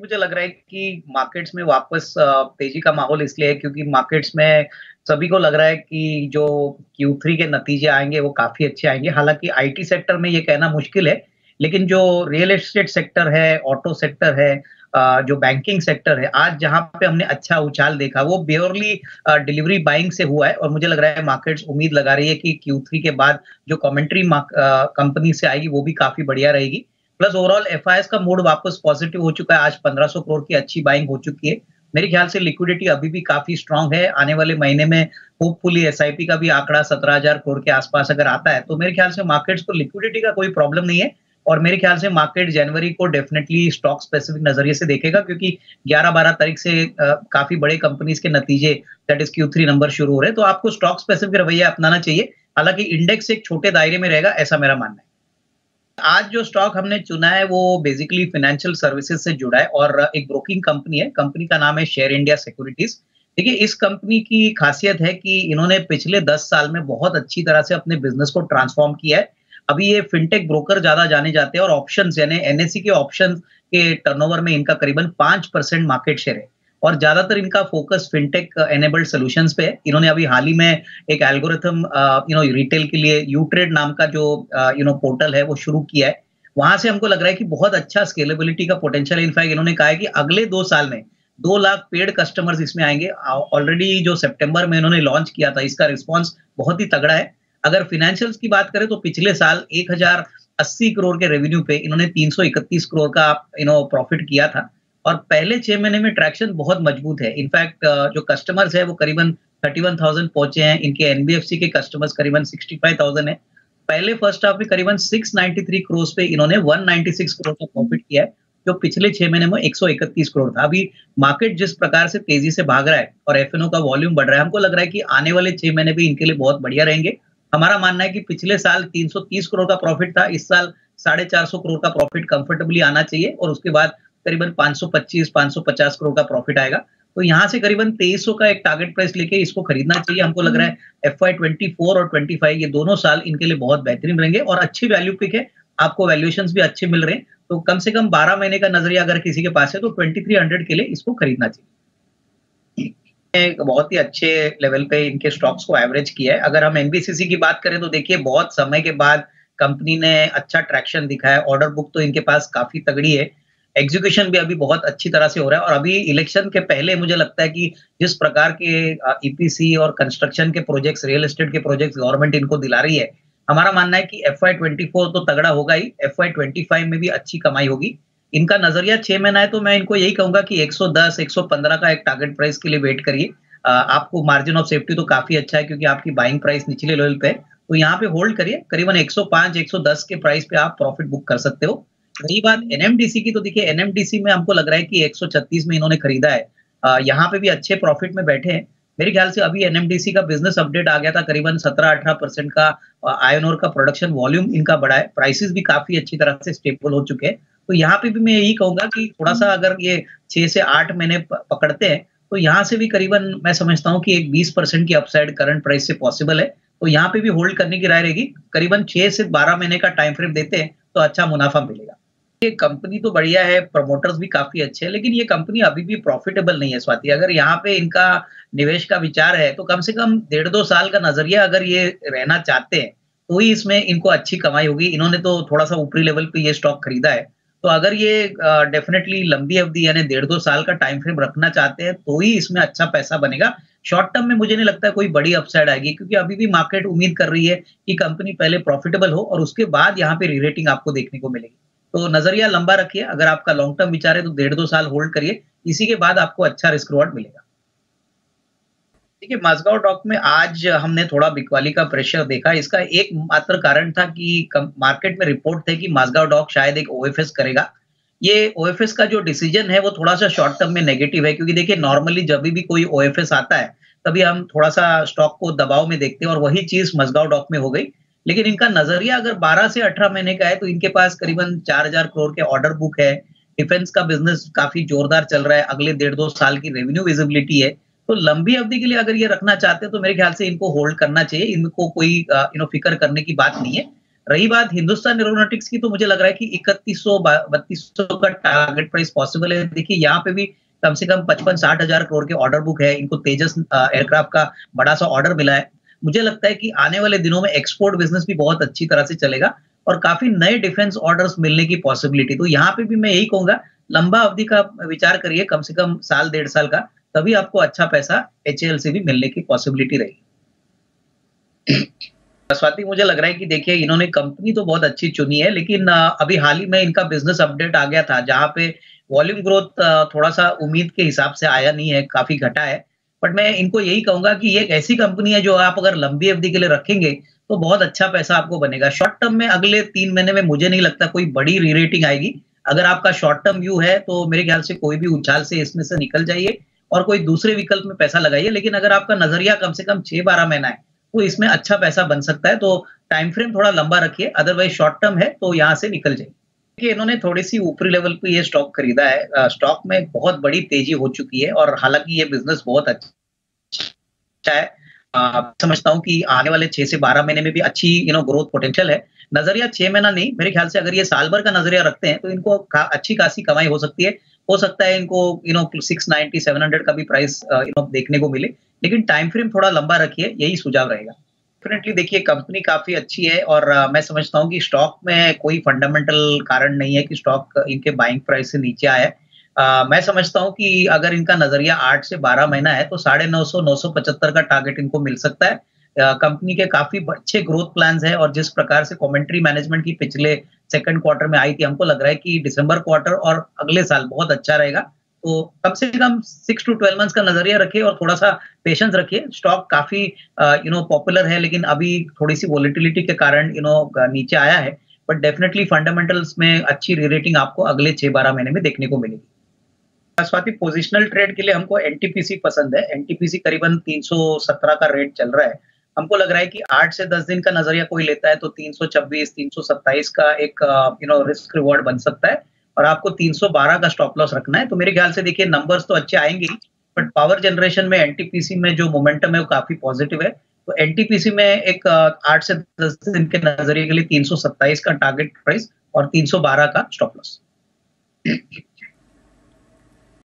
मुझे लग रहा है कि मार्केट्स में वापस तेजी का माहौल इसलिए है क्योंकि मार्केट्स में सभी को लग रहा है कि जो Q3 के नतीजे आएँगे वो काफ़ी अच्छे आएँगे। हालाँकि आईटी सेक्टर में ये कहना मुश्किल है, लेकिन जो रियल एस्टेट सेक्टर है, ऑटो सेक्टर है, जो बैंकिंग सेक्टर है, आज जहाँ पे हमने अच्छा उछाल देखा वो प्योरली डिलीवरी बाइंग से हुआ है और मुझे लग रहा है मार्केट्स उम्मीद लगा रही है कि Q3 के बाद जो कमेंट्री कंपनी से आएगी वो भी काफ़ी बढ़िया रहेगी। प्लस ओवरऑल एफआईएस का मूड वापस पॉजिटिव हो चुका है। आज 1500 करोड़ की अच्छी बाइंग हो चुकी है। मेरे ख्याल से लिक्विडिटी अभी भी काफ़ी स्ट्रॉन्ग है। आने वाले महीने में होपफुली एसआईपी का भी आंकड़ा 17,000 करोड़ के आसपास अगर आता है, तो मेरे ख्याल से मार्केट्स को लिक्विडिटी का कोई प्रॉब्लम नहीं है और मेरे ख्याल से मार्केट जनवरी को डेफिनिटली स्टॉक स्पेसिफिक नज़रिए से देखेगा क्योंकि 11-12 तारीख से काफ़ी बड़े कंपनीज़ के नतीजे दैट इज़ Q3 नंबर शुरू हो रहे हैं, तो आपको स्टॉक स्पेसिफिक रवैया अपनाना चाहिए। हालाँकि इंडेक्स एक छोटे दायरे में रहेगा, ऐसा मेरा मानना है। आज जो स्टॉक हमने चुना है वो बेसिकली फाइनेंशियल सर्विसेज से जुड़ा है और एक ब्रोकिंग कंपनी है। कंपनी का नाम है शेयर इंडिया सिक्योरिटीज़। देखिए इस कंपनी की खासियत है कि इन्होंने पिछले 10 साल में बहुत अच्छी तरह से अपने बिज़नेस को ट्रांसफ़ॉर्म किया है। अभी ये फिनटेक ब्रोकर ज़्यादा जाने जाते हैं और ऑप्शंस यानी एनएसई के ऑप्शंस के टर्नओवर में इनका करीबन 5% मार्केट शेयर है और ज़्यादातर इनका फ़ोकस फिनटेक एनेबल्ड सॉल्यूशंस पे है। इन्होंने अभी हाल ही में एक एल्गोरिथम रिटेल के लिए यूट्रेड नाम का जो पोर्टल है वो शुरू किया है। वहाँ से हमको लग रहा है कि बहुत अच्छा स्केलेबिलिटी का पोटेंशियल है। इनफैक्ट इन्होंने कहा है कि अगले 2 साल में 2 लाख पेड कस्टमर्स इसमें आएँगे। ऑलरेडी जो सितंबर में इन्होंने लॉन्च किया था, इसका रिस्पॉन्स बहुत ही तगड़ा है। अगर फाइनेंशियल्स की बात करें तो पिछले साल 1080 करोड़ के रेवेन्यू पे इन्होंने 331 करोड़ का प्रॉफिट किया था और पहले 6 महीने में ट्रैक्शन बहुत मजबूत है। इनफैक्ट जो कस्टमर्स है वो करीबन 31,000 पहुँचे हैं। इनके एनबीएफसी के कस्टमर्स करीबन 65,000 है। पहले फर्स्ट हाफ में करीबन 693 करोड़ पे इन्होंने 196 करोड़ का प्रॉफिट किया है, जो पिछले 6 महीने में 131 करोड़ था। अभी मार्केट जिस प्रकार से तेजी से भाग रहा है और एफएनओ का वॉल्यूम बढ़ रहा है, हमको लग रहा है कि आने वाले 6 महीने भी इनके लिए बहुत बढ़िया रहेंगे। हमारा मानना है कि पिछले साल 330 करोड़ का प्रॉफिट था, इस साल 450 करोड़ का प्रॉफिट कंफर्टेबली आना चाहिए और उसके बाद करीबन 525-550 करोड़ का प्रॉफिट आएगा। तो यहाँ से करीबन 2300 का एक टारगेट प्राइस लेके इसको खरीदना चाहिए। हमको लग रहा है एफवाई 24 और 25 ये दोनों साल इनके लिए बहुत बेहतरीन रहेंगे और अच्छी वैल्यू पिक है। आपको वैल्यूएशंस भी अच्छे मिल रहे हैं। तो कम से कम 12 महीने का नज़रिया अगर किसी के पास है तो 2300 के लिए इसको खरीदना चाहिए। एक बहुत ही अच्छे लेवल पे इनके स्टॉक्स को एवरेज किया है। अगर हम एनबीसीसी की बात करें तो देखिए बहुत समय के बाद कंपनी ने अच्छा ट्रैक्शन दिखाया है। ऑर्डर बुक तो इनके पास काफ़ी तगड़ी है। एग्जीक्यूशन भी अभी बहुत अच्छी तरह से हो रहा है और अभी इलेक्शन के पहले मुझे लगता है कि जिस प्रकार के ईपीसी और कंस्ट्रक्शन के प्रोजेक्ट्स, रियल एस्टेट के प्रोजेक्ट्स गवर्नमेंट इनको दिला रही है, हमारा मानना है कि एफवाई 24 तो तगड़ा होगा ही, एफवाई 25 में भी अच्छी कमाई होगी। इनका नज़रिया 6 महीना है तो मैं इनको यही कहूँगा कि 110, 115 का एक टारगेट प्राइस के लिए वेट करिए। आपको मार्जिन ऑफ सेफ्टी तो काफ़ी अच्छा है क्योंकि आपकी बाइंग प्राइस निचले लेवल पे है, तो यहाँ पे होल्ड करिए। करीबन 105, 110 के प्राइस पे आप प्रॉफिट बुक कर सकते हो। रही बात एनएमडीसी की तो देखिए एनएमडीसी में हमको लग रहा है कि 136 में इन्होंने खरीदा है। यहाँ पे भी अच्छे प्रॉफिट में बैठे हैं। मेरे ख्याल से अभी एनएमडीसी का बिज़नेस अपडेट आ गया था, करीबन 17-18% का आयरन ओर का प्रोडक्शन वॉल्यूम इनका बढ़ा है। प्राइसेज़ भी काफ़ी अच्छी तरह से स्टेबल हो चुके हैं। तो यहाँ पे भी मैं यही कहूँगा कि थोड़ा-सा अगर ये 6 से 8 महीने पकड़ते हैं, तो यहाँ से भी करीबन मैं समझता हूँ कि एक 20% की अपसाइड करंट प्राइस से पॉसिबल है। तो यहाँ पे भी होल्ड करने की राय रहेगी। करीबन 6 से 12 महीने का टाइम फ्रेम देते हैं, तो अच्छा मुनाफ़ा मिलेगा। ये कंपनी तो बढ़िया है, प्रमोटर्स भी काफ़ी अच्छे हैं, लेकिन ये कंपनी अभी भी प्रॉफिटेबल नहीं है स्वाति। अगर यहाँ पे इनका निवेश का विचार है, तो कम से कम 1.5-2 साल का नज़रिया अगर ये रहना चाहते हैं, तो ही इसमें इनको अच्छी कमाई होगी। इन्होंने तो थोड़ा-सा ऊपरी लेवल पे ये स्टॉक खरीदा है। तो अगर ये डेफिनिटली लंबी अवधि यानी 1.5-2 साल का टाइम फ्रेम रखना चाहते हैं, तो ही इसमें अच्छा पैसा बनेगा। शॉर्ट टर्म में मुझे नहीं लगता है कोई बड़ी अपसाइड आएगी क्योंकि अभी भी मार्केट उम्मीद कर रही है कि कंपनी पहले प्रॉफिटेबल हो और उसके बाद यहाँ पे री-रेटिंग आपको देखने को मिलेगी। तो नज़रिया लंबा रखिए, अगर आपका लॉन्ग टर्म विचार है तो 1.5-2 साल होल्ड करिए, इसी के बाद आपको अच्छा रिस्क रिवॉर्ड मिलेगा। देखिए, माझगाँव डॉक में आज हमने थोड़ा बिकवाली का प्रेशर देखा। इसका एकमात्र कारण था कि कम मार्केट में रिपोर्ट थे कि माझगाँव डॉक शायद एक ओएफएस करेगा। ये ओएफएस का जो डिसीजन है वो थोड़ा-सा शॉर्ट टर्म में नेगेटिव है क्योंकि देखिए नॉर्मली जभी भी कोई ओएफएस आता है, तभी हम थोड़ा-सा स्टॉक को दबाव में देखते हैं और वही चीज़ माझगाँव डॉक में हो गई। लेकिन इनका नज़रिया अगर 12 से 18 महीने का है तो इनके पास करीबन 4000 करोड़ के ऑर्डर बुक है। डिफेंस का बिज़नेस काफ़ी जोरदार चल रहा है, अगले 1.5-2 साल की रेवेन्यू विजिबिलिटी है। तो लंबी अवधि के लिए अगर ये रखना चाहते हैं तो मेरे ख्याल से इनको होल्ड करना चाहिए। इनको कोई फ़िक्र करने की बात नहीं है। रही बात हिंदुस्तान एरोनॉटिक्स की, तो मुझे लग रहा है कि 3100 3200 का टारगेट प्राइस पॉसिबल है। देखिए यहाँ पे भी कम से कम 55-60 हज़ार करोड़ के ऑर्डर बुक है। इनको तेजस एयरक्राफ्ट का बड़ा-सा ऑर्डर मिला है। मुझे लगता है कि आने वाले दिनों में एक्सपोर्ट बिज़नेस भी बहुत अच्छी तरह से चलेगा और काफ़ी नए डिफेंस ऑर्डर्स मिलने की पॉसिबिलिटी। तो यहाँ पे भी मैं यही कहूँगा, लंबा अवधि का विचार करिए, कम से कम साल, डेढ़ साल का, तभी आपको अच्छा पैसा एचएएल से भी मिलने की पॉसिबिलिटी रहेगी। स्वाति, मुझे लग रहा है कि देखिए इन्होंने कंपनी तो बहुत अच्छी चुनी है, लेकिन अभी हाल ही में इनका बिज़नेस अपडेट आ गया था, जहाँ पे वॉल्यूम ग्रोथ थोड़ा-सा उम्मीद के हिसाब से आया नहीं है, काफ़ी घटा है। बट मैं इनको यही कहूँगा कि ये एक ऐसी कंपनी है जो आप अगर लंबी अवधि के लिए रखेंगे, तो बहुत अच्छा पैसा आपको बनेगा। शॉर्ट टर्म में अगले 3 महीने में मुझे नहीं लगता कोई बड़ी री-रेटिंग आएगी। अगर आपका शॉर्ट टर्म व्यू है, तो मेरे ख्याल से कोई भी उछाल से इसमें से निकल जाइए और कोई दूसरे विकल्प में पैसा लगाइए। लेकिन अगर आपका नज़रिया कम से कम 6-12 महीना है, तो इसमें अच्छा पैसा बन सकता है। तो टाइम फ्रेम थोड़ा लंबा रखिए, अदरवाइज़ शॉर्ट टर्म है तो यहाँ से निकल जाइए। देखिए इन्होंने थोड़ी-सी ऊपरी लेवल पे ये स्टॉक खरीदा है। स्टॉक में बहुत बड़ी तेज़ी हो चुकी है और हालाँकि ये बिज़नेस बहुत अच्छा है। समझता हूँ कि आने वाले 6 से 12 महीने में भी अच्छी ग्रोथ पोटेंशियल है। नज़रिया 6 महीना नहीं, मेरे ख्याल से अगर ये साल भर का नज़रिया रखते हैं, तो इनको अच्छी खासी कमाई हो सकती है। हो सकता है इनको 690, 700 का भी प्राइस देखने को मिले। लेकिन टाइम फ्रेम थोड़ा लंबा रखिए, यही सुझाव रहेगा। डेफिनिटली देखिए कंपनी काफ़ी अच्छी है और मैं समझता हूँ कि स्टॉक में कोई फंडामेंटल कारण नहीं है कि स्टॉक इनके बाइंग प्राइस से नीचे आया है। मैं समझता हूँ कि अगर इनका नज़रिया 8 से 12 महीना है, तो 950 975 का टारगेट इनको मिल सकता है। कंपनी के काफ़ी अच्छे ग्रोथ प्लान्स हैं और जिस प्रकार से कमेंट्री मैनेजमेंट की पिछले सेकंड क्वार्टर में आई थी, हमको लग रहा है कि दिसंबर क्वार्टर और अगले साल बहुत अच्छा रहेगा। तो कम से कम 6 टू 12 मंथ्स का नज़रिया रखिए और थोड़ा-सा पेशेंस रखिए। स्टॉक काफ़ी पॉपुलर है, लेकिन अभी थोड़ी-सी वोलेटिलिटी के कारण नीचे आया है। बट डेफिनिटली फंडामेंटल्स में अच्छी री-रेटिंग आपको अगले 6-12 महीने में देखने को मिलेगी। स्वाति, पोजिशनल ट्रेड के लिए हमको एनटीपीसी पसंद है। एनटीपीसी करीबन 317 का रेट चल रहा है। हमको लग रहा है कि 8 से 10 दिन का नज़रिया कोई लेता है तो 326, 327 का एक रिस्क रिवॉर्ड बन सकता है और आपको 312 का स्टॉप लॉस रखना है। तो मेरे ख्याल से देखिए नंबर्स तो अच्छे आएँगे ही, बट पावर जनरेशन में एनटीपीसी में जो मोमेंटम है वो काफ़ी पॉजिटिव है। तो एनटीपीसी में एक 8 से 10 दिन के नज़रिए के लिए 327 का टारगेट प्राइस और 312 का स्टॉप लॉस।